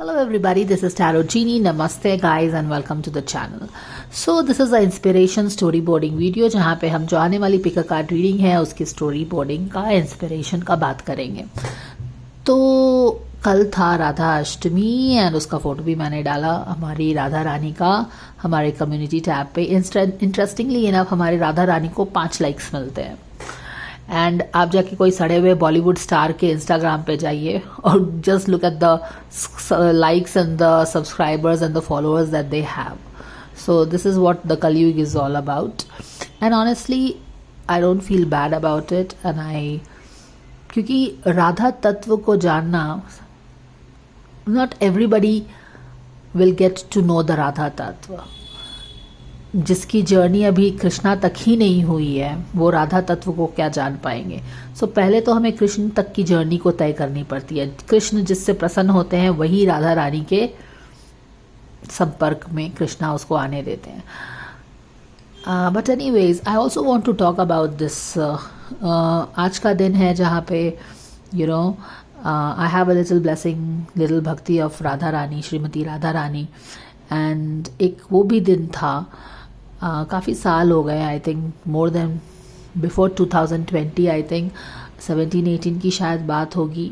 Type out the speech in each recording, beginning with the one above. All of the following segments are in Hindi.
Hello everybody, this is Tarot Genie. Namaste guys and welcome to the channel. So this is the inspiration storyboarding video जहाँ पे हम जो आने वाली पिक अ कार्ड रीडिंग है उसकी स्टोरीबोर्डिंग का इंस्पिरेशन का बात करेंगे। तो कल था राधा अष्टमी एंड उसका फोटो भी मैंने डाला हमारी राधा रानी का हमारे कम्युनिटी टैब पे। इंटरेस्टिंगली इनफ हमारी राधा रानी को 5 लाइक्स मिलते हैं। एंड आप जाके कोई सड़े हुए बॉलीवुड स्टार के इंस्टाग्राम पे जाइए और just look at the likes and the subscribers and the followers that they have. So this is what the Kalyug is all about and honestly I don't feel bad about it and I क्योंकि राधा तत्व को जानना not everybody will get to know the Radha tattva. जिसकी जर्नी अभी कृष्णा तक ही नहीं हुई है वो राधा तत्व को क्या जान पाएंगे। सो पहले तो हमें कृष्ण तक की जर्नी को तय करनी पड़ती है। कृष्ण जिससे प्रसन्न होते हैं वही राधा रानी के संपर्क में कृष्णा उसको आने देते हैं। But anyways I also want to talk about this. आज का दिन है जहाँ पे you know I have a little blessing little bhakti of Radha Rani Shrimati Radha Rani and एक वो भी दिन था काफ़ी साल हो गए I think more than before 2020 I think 17-18 की शायद बात होगी।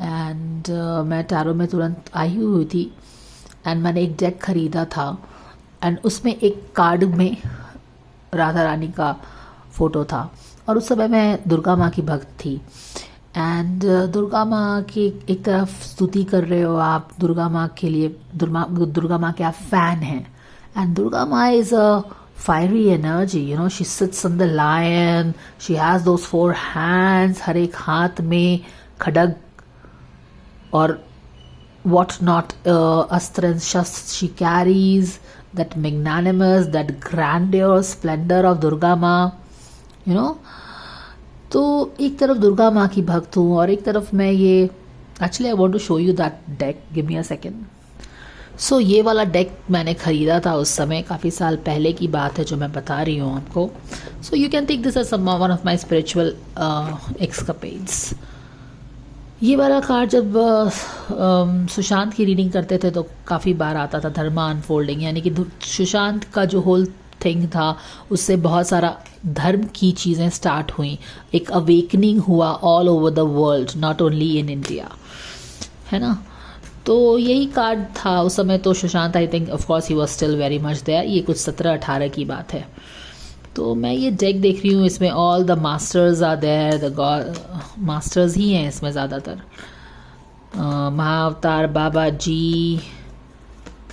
एंड मैं टैरो में तुरंत आई हुई थी एंड मैंने एक डेक ख़रीदा था एंड उसमें एक कार्ड में राधा रानी का फ़ोटो था और उस समय मैं दुर्गा माँ की भक्त थी। एंड दुर्गा माँ की एक तरफ स्तुति कर रहे हो आप दुर्गा माँ के लिए दुर्गा माँ के आप फैन हैं एंड दुर्गा माँ is a fiery energy, you know, she sits on the lion, she has those 4 hands, हर एक हाथ में खड्ग और what not अस्त्र and शस्त्र she carries, that magnanimous, that grandeur, splendor of Durga माँ, you know। तो एक तरफ दुर्गा माँ की भक्त हूँ और एक तरफ मैं ये actually I want to show you that deck, give me a second. So ये वाला डेक मैंने ख़रीदा था उस समय काफ़ी साल पहले की बात है जो मैं बता रही हूँ आपको। So you can take this as one of my spiritual escapades. ये वाला कार्ड जब सुशांत की रीडिंग करते थे तो काफ़ी बार आता था धर्मा अनफोल्डिंग, यानी कि सुशांत का जो होल थिंग था उससे बहुत सारा धर्म की चीज़ें स्टार्ट हुई, एक अवेकनिंग हुआ all over the world not only in India, है ना। तो यही कार्ड था उस समय। तो Sushant I think of course he was still very much there. ये कुछ 17-18 की बात है। तो मैं ये डेक देख रही हूँ, इसमें all the masters are there, the god masters ही हैं इसमें ज़्यादातर, महाअवतार बाबा जी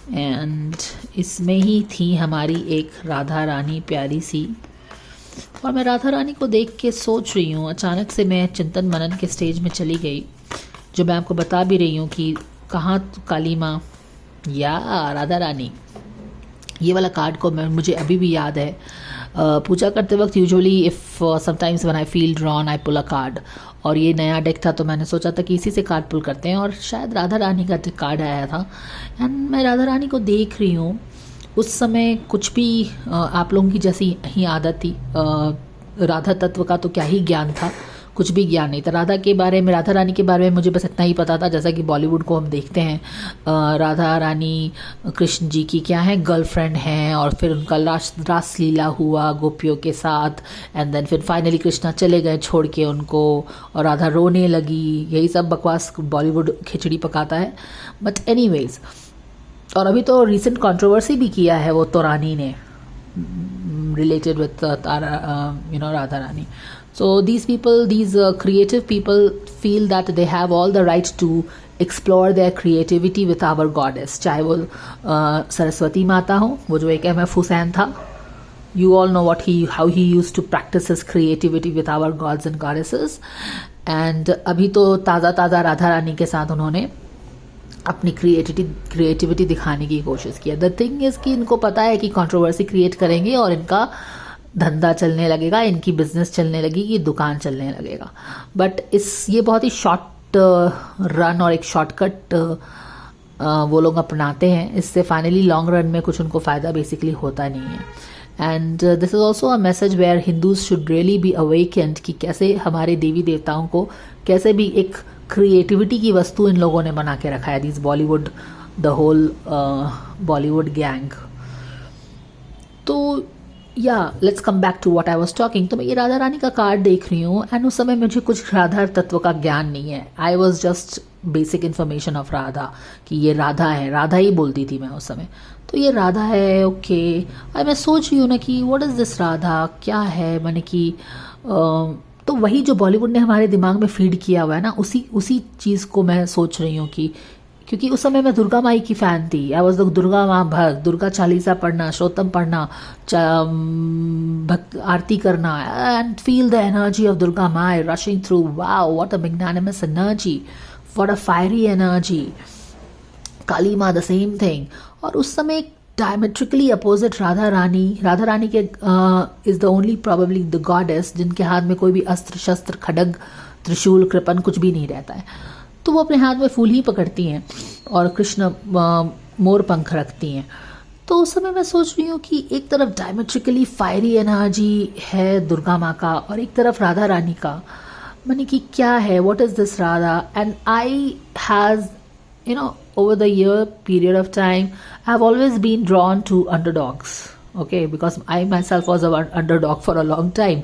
एंड इसमें ही थी हमारी एक राधा रानी प्यारी सी। और मैं राधा रानी को देख के सोच रही हूँ, अचानक से मैं चिंतन मनन के स्टेज में चली गई, जो मैं आपको बता भी रही हूँ कि कहाँ काली माँ या राधा रानी। ये वाला कार्ड को मुझे अभी भी याद है। पूजा करते वक्त usually if sometimes when I feel drawn I pull a card, और ये नया डेक था तो मैंने सोचा था कि इसी से कार्ड पुल करते हैं और शायद राधा रानी का कार्ड आया था एंड मैं राधा रानी को देख रही हूँ। उस समय कुछ भी आप लोगों की जैसी ही आदत थी, राधा तत्व का तो क्या ही ज्ञान था, कुछ भी ज्ञान नहीं था राधा के बारे में। राधा रानी के बारे में मुझे बस इतना ही पता था जैसा कि बॉलीवुड को हम देखते हैं, राधा रानी कृष्ण जी की क्या है गर्लफ्रेंड हैं और फिर उनका रासलीला हुआ गोपियों के साथ एंड देन फिर फाइनली कृष्णा चले गए छोड़ के उनको और राधा रोने लगी। यही सब बकवास बॉलीवुड खिचड़ी पकाता है। बट एनीवेज, और अभी तो रिसेंट कंट्रोवर्सी भी किया है वो तो रानी ने related with Radha Rani. So these people, these creative people feel that they have all the right to explore their creativity with our goddess, चाहे वो सरस्वती माता हो, वो जो एक MF हुसैन था, you all know how he used to practice his creativity with our gods and goddesses, and अभी तो ताज़ा राधा रानी के साथ उन्होंने अपनी क्रिएटिविटी दिखाने की कोशिश किया। द थिंग इज़ कि इनको पता है कि कंट्रोवर्सी क्रिएट करेंगे और इनका धंधा चलने लगेगा, इनकी बिजनेस चलने लगेगी, दुकान चलने लगेगा। बट ये बहुत ही शॉर्ट रन और एक शॉर्टकट वो लोग अपनाते हैं। इससे फाइनली लॉन्ग रन में कुछ उनको फ़ायदा बेसिकली होता नहीं है। And this is also a message where Hindus should really be awakened कि कैसे हमारे देवी देवताओं को कैसे भी एक क्रिएटिविटी की वस्तु इन लोगों ने बना के रखा है, this Bollywood, the whole Bollywood gang. तो yeah let's come back to what I was talking. तो मैं ये राधा रानी का कार्ड देख रही हूँ एंड उस समय मुझे कुछ राधा तत्व का ज्ञान नहीं है। I was just basic information of Radha कि ये राधा है, राधा ही बोलती थी मैं उस समय। तो ये राधा है, ओके। और मैं सोच रही हूँ ना कि व्हाट इज़ दिस राधा, क्या है, मैंने कि तो वही जो बॉलीवुड ने हमारे दिमाग में फीड किया हुआ है ना, उसी चीज़ को मैं सोच रही हूँ कि क्योंकि उस समय मैं दुर्गा माई की फ़ैन थी। आई वॉज द दुर्गा माँ भक्त, दुर्गा चालीसा पढ़ना, श्रोतम पढ़ना, भक्त आरती करना and feel the energy of Durga Mai rushing through. Wow, what a magnanimous energy, what a fiery energy. Kali Maa the same thing. और उस समय डायमेट्रिकली अपोजिट राधा रानी के is the only probably the goddess जिनके हाथ में कोई भी अस्त्र शस्त्र खड्ग त्रिशूल कृपन कुछ भी नहीं रहता है। तो वो अपने हाथ में फूल ही पकड़ती हैं और कृष्ण मोर पंख रखती हैं। तो उस समय मैं सोच रही हूँ कि एक तरफ डायमेट्रिकली फायरी एनर्जी है दुर्गा माँ का और एक तरफ राधा रानी का। मैंने कि क्या है, what is this Radha. And I has over the year period of time, I have always been drawn to underdogs, okay, because I myself was an underdog for a long time.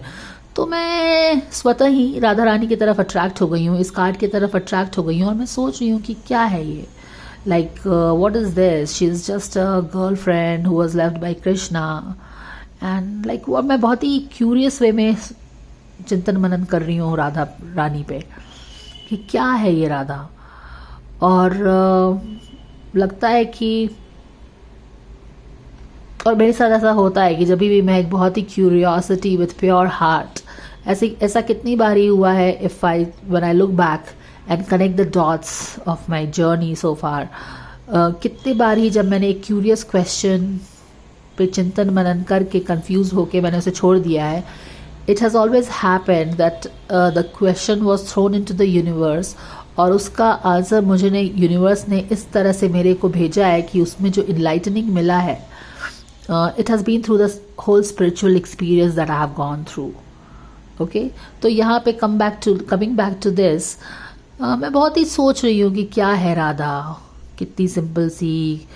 तो मैं स्वतः ही राधा रानी की तरफ अट्रैक्ट हो गई हूँ, इस कार्ड की तरफ अट्रैक्ट हो गई हूँ और मैं सोच रही हूँ कि क्या है ये, like what is this. She is just a girl friend who was left by Krishna and like वो मैं बहुत ही क्यूरियस वे में चिंतन मनन कर रही हूँ राधा रानी पे कि क्या है ये राधा। और लगता है कि और मेरे साथ ऐसा होता है कि जब भी मैं एक बहुत ही क्यूरियोसिटी विथ प्योर हार्ट, ऐसा कितनी बार ही हुआ है, if I when I look back and connect the dots of my journey so far, कितनी बार ही जब मैंने एक क्यूरियस क्वेश्चन पे चिंतन मनन करके कंफ्यूज होके मैंने उसे छोड़ दिया है। It has always happened that the question was thrown in to the universe और उसका आंसर मुझे यूनिवर्स ने इस तरह से मेरे को भेजा है कि उसमें जो इनलाइटनिंग मिला है, it has been through the whole spiritual experience that I have gone through. Okay, तो यहाँ पे कमिंग बैक टू दिस, मैं बहुत ही सोच रही हूँ कि क्या है राधा, कितनी सिंपल सी।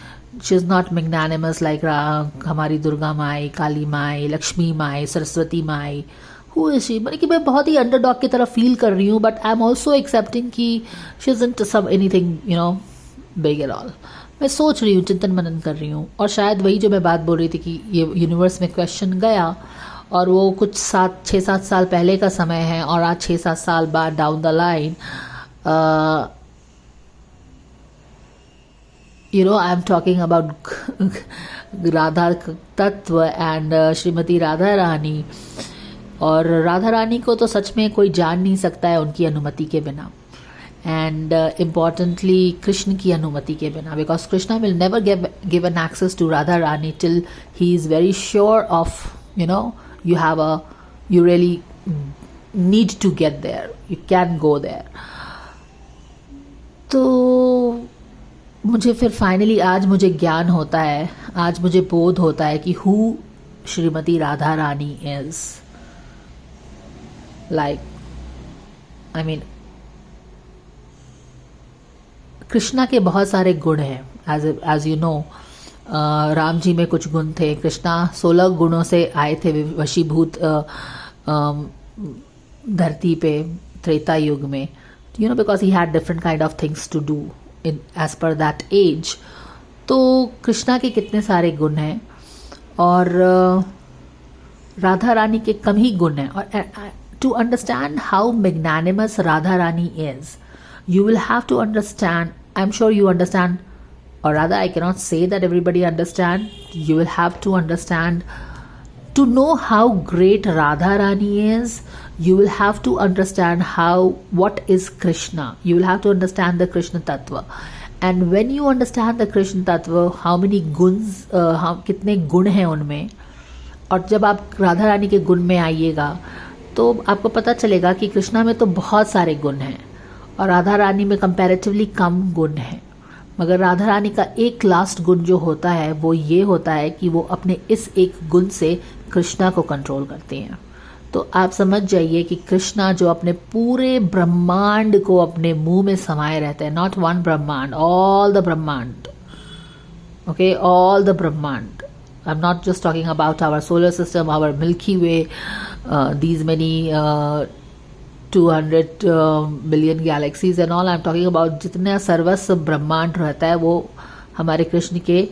She is not magnanimous like हमारी दुर्गा माई, काली माई, लक्ष्मी माई, सरस्वती माई। हु इज शी, मतलब कि मैं बहुत ही अंडरडॉग की तरह फील कर रही हूँ, but I am also accepting कि she isn't some anything big at all. मैं सोच रही हूँ, चिंतन मनन कर रही हूँ और शायद वही जो मैं बात बोल रही थी कि ये यूनिवर्स में क्वेश्चन गया और वो कुछ 6-7 साल पहले का समय है और आज 6-7 साल बाद down the line I am talking about Radha तत्व एंड श्रीमती राधा रानी। और राधा रानी को तो सच में कोई जान नहीं सकता है उनकी अनुमति के बिना, एंड इम्पॉर्टेंटली कृष्ण की अनुमति के बिना, because Krishna will never give an access to Radha Rani till he is very sure of you really need to get there, you can go there. तो मुझे फिर फाइनली आज मुझे ज्ञान होता है, आज मुझे बोध होता है कि who Shrimati Radha Rani is. Like I mean Krishna के बहुत सारे गुण हैं, as you know. Ram ji में कुछ गुण थे, कृष्णा 16 गुणों से आए थे वशीभूत धरती पे त्रेता युग में, because he had different kind of things to do in age per that age. तो कृष्णा के कितने सारे गुण हैं और राधा रानी के कम ही गुण हैं। और to understand how magnanimous Radha Rani is, you will have to understand, I'm sure you understand, or rather I cannot say that everybody understand, you will have to understand, to know how great Radha Rani is, you will have to understand what is Krishna, you will have to understand the Krishna Tattva. And when you understand the Krishna Tattva, how many guns, कितने गुण हैं उनमें, और जब आप राधा रानी के गुण में आइएगा तो आपको पता चलेगा कि कृष्णा में तो बहुत सारे गुण हैं और राधा रानी में कंपैरेटिवली कम गुण हैं। मगर राधा रानी का एक लास्ट गुण जो होता है वो ये होता है कि वो अपने इस एक गुण से कृष्णा को कंट्रोल करती हैं। तो आप समझ जाइए कि कृष्णा जो अपने पूरे ब्रह्मांड को अपने मुंह में समाये रहते हैं, नॉट वन ब्रह्मांड, ऑल द ब्रह्मांड, ओके, ऑल द ब्रह्मांड. I am not just talking about our solar system, our Milky Way, these many 200 billion galaxies and all. I am talking about जितना सर्वस्व ब्रह्मांड रहता है वो हमारे कृष्ण के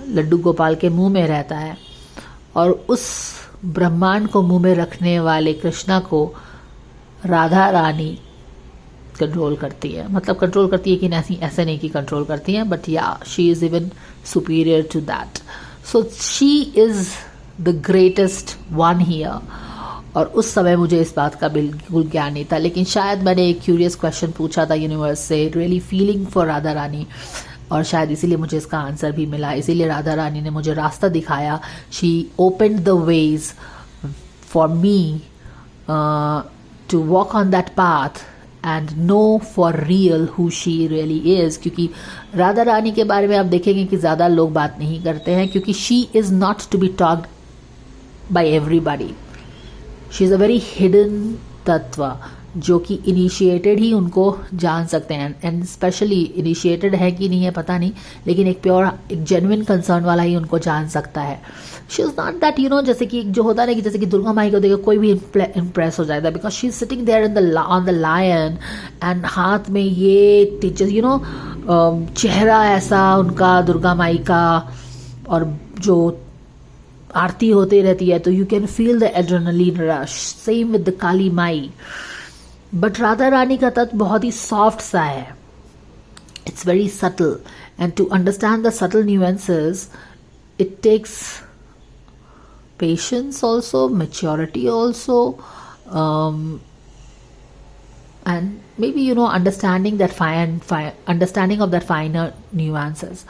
लड्डू गोपाल के मुंह में रहता है. और उस ब्रह्मांड को मुंह में रखने वाले कृष्णा को राधा रानी कंट्रोल करती है. मतलब कंट्रोल करती है कि नहीं, ऐसे नहीं कि कंट्रोल करती है, but yeah she is even superior to that. So she is the greatest one here. और उस समय मुझे इस बात का बिल्कुल ज्ञान नहीं था, लेकिन शायद मैंने एक क्यूरियस क्वेश्चन पूछा था यूनिवर्स से, really feeling for Radha Rani, और शायद इसीलिए मुझे इसका आंसर भी मिला. इसीलिए राधा रानी ने मुझे रास्ता दिखाया. She opened the ways for me to walk on that path and know for real who she really is. क्योंकि राधा रानी के बारे में आप देखेंगे कि ज़्यादा लोग बात नहीं करते हैं, क्योंकि she is not to be talked by everybody. She is a very hidden तत्व जो कि इनिशिएटेड ही उनको जान सकते हैं. एंड स्पेशली इनिशिएटेड है कि नहीं है पता नहीं, लेकिन एक प्योर, एक जेन्युइन कंसर्न वाला ही उनको जान सकता है. She is not that, you know, जैसे कि जो होता है कि जैसे कि दुर्गा माई को देखकर कोई भी इम्प्रेस हो जाता है, because she is sitting there in on the lion and हाथ में ये टीचर, यू नो, चेहरा ऐसा उनका दुर्गा माई का, और जो आरती होती रहती है तो you can feel the adrenaline rush. Same with the Kali Mai. But Radha Rani का तत्व बहुत ही सॉफ्ट सा है. It's very subtle, and to understand the subtle nuances it takes patience also, maturity also, and maybe, you know, understanding that understanding of that finer nuances.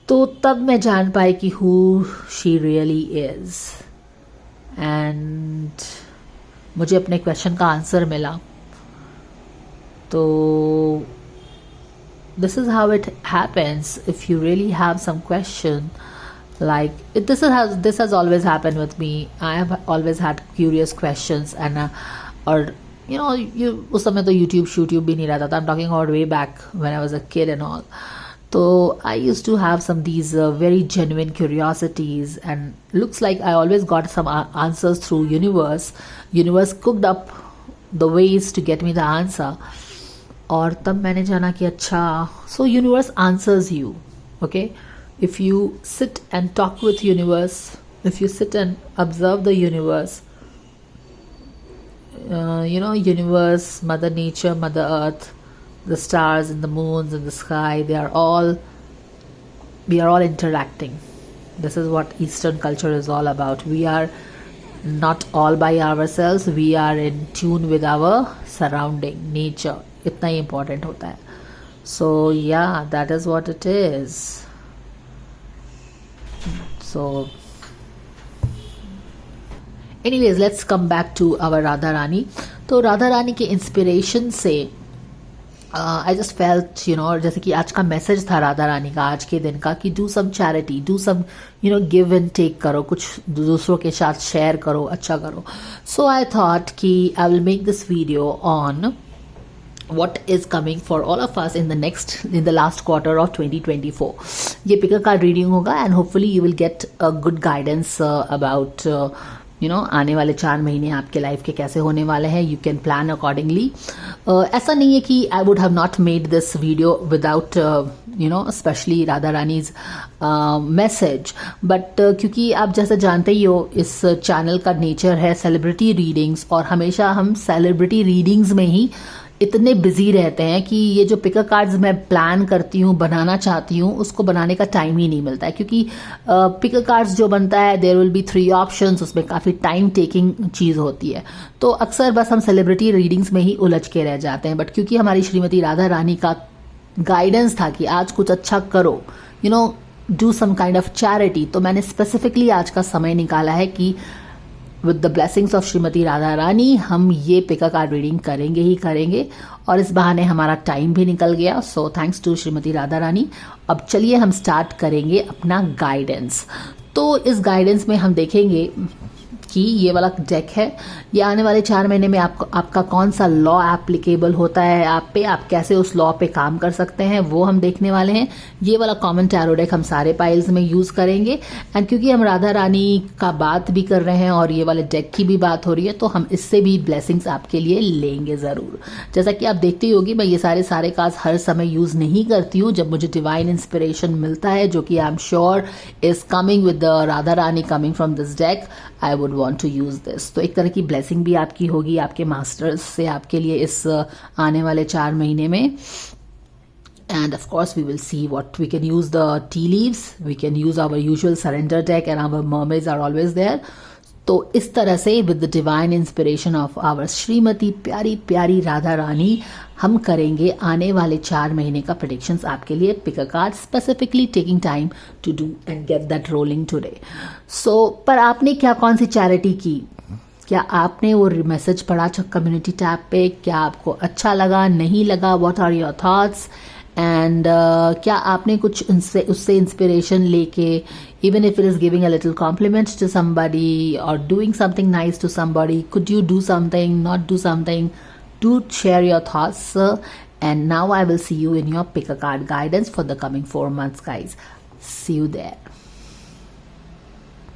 तो तब मैं जान पाई कि who she really is. And मुझे अपने क्वेश्चन का आंसर मिला. तो this is how it happens. If you really have some question, like this has always happened with me. I have always had curious questions, and और you know, उस समय तो YouTube भी नहीं रहता था. I'm talking about way back when I was a kid and all. So I used to have some these very genuine curiosities, and looks like I always got some answers through universe. Universe cooked up the ways to get me the answer. और तब मैंने जाना कि अच्छा, so universe answers you, okay? If you sit and talk with universe, if you sit and observe the universe, you know, universe, mother nature, mother earth, the stars and the moons and the sky, we are all interacting. This is what Eastern culture is all about. We are not all by ourselves, we are in tune with our surrounding, nature. इतना ही important होता है. So yeah, that is what it is. So anyways, let's come back to our Radha Rani. तो राधा रानी के इंस्पिरेशन से I just felt, you know, जैसे कि आज का मैसेज था राधा रानी का आज के दिन का, कि do some charity, do some, you know, give and take करो, कुछ दूसरों के साथ शेयर करो, अच्छा करो. सो आई थॉट कि I will make this video on what is coming for all of us in the last quarter of 2024. ये picker card reading होगा, and hopefully you will get a good guidance about you know, आने वाले 4 महीने आपके लाइफ के कैसे होने वाले हैं. You can plan accordingly. ऐसा नहीं है कि I would have not made this video without you know, especially Radha Rani's message, but क्योंकि आप जैसे जानते ही हो इस चैनल का नेचर है सेलिब्रिटी रीडिंग्स, और हमेशा हम सेलिब्रिटी रीडिंग्स में ही इतने बिजी रहते हैं कि ये जो पिकर कार्ड्स मैं प्लान करती हूँ, बनाना चाहती हूँ, उसको बनाने का टाइम ही नहीं मिलता है. क्योंकि पिकर कार्ड्स जो बनता है, देयर विल बी 3 ऑप्शंस, उसमें काफ़ी टाइम टेकिंग चीज़ होती है. तो अक्सर बस हम सेलिब्रिटी रीडिंग्स में ही उलझ के रह जाते हैं. बट क्योंकि हमारी श्रीमती राधा रानी का गाइडेंस था कि आज कुछ अच्छा करो, you know, do some kind of charity, तो मैंने स्पेसिफिकली आज का समय निकाला है कि with the blessings of Shrimati Radha Rani हम ये पिकर कार्ड रीडिंग करेंगे ही करेंगे. और इस बहाने हमारा टाइम भी निकल गया. So thanks to Shrimati Radha Rani. अब चलिए हम स्टार्ट करेंगे अपना गाइडेंस. तो इस गाइडेंस में हम देखेंगे कि ये वाला डेक है, ये आने वाले 4 महीने में आपका कौन सा लॉ एप्लीकेबल होता है आप पे, आप कैसे उस लॉ पे काम कर सकते हैं, वो हम देखने वाले हैं। ये वाला कॉमन टैरो डेक हम सारे पाइल्स में यूज करेंगे। एंड क्योंकि हम राधा रानी का बात भी कर रहे हैं और ये वाले डेक की भी बात हो रही है, तो हम इससे भी ब्लेसिंग्स आपके लिए लेंगे जरूर। जैसा कि आप देखती होगी, मैं ये सारे कार्ड्स हर समय यूज नहीं करती हूँ। जब मुझे डिवाइन इंस्पिरेशन मिलता है, जो कि I am sure is coming with the Radha Rani coming from this deck, I would want to use this. तो एक तरह की ब्लेसिंग भी आपकी होगी आपके मास्टर्स से आपके लिए इस आने वाले 4 महीने में। And of course, we will see what we can use the tea leaves. We can use our usual surrender deck, and our mermaids are always there. तो इस तरह से with the divine inspiration of our Shrimati प्यारी प्यारी राधा रानी हम करेंगे आने वाले 4 महीने का प्रेडिक्शंस आपके लिए। Pick a card, specifically taking time to do and get that rolling today. So पर आपने क्या कौन सी चैरिटी की, क्या आपने वो मैसेज पढ़ा कम्युनिटी टैब पे, क्या आपको अच्छा लगा नहीं लगा, what are your thoughts, and क्या आपने कुछ उससे इंस्पिरेशन लेके, even if it is giving a little compliment to somebody or doing something nice to somebody, could you do something, not do something? Do share your thoughts, and now I will see you in your pick a card guidance for the coming 4 months, guys. See you there.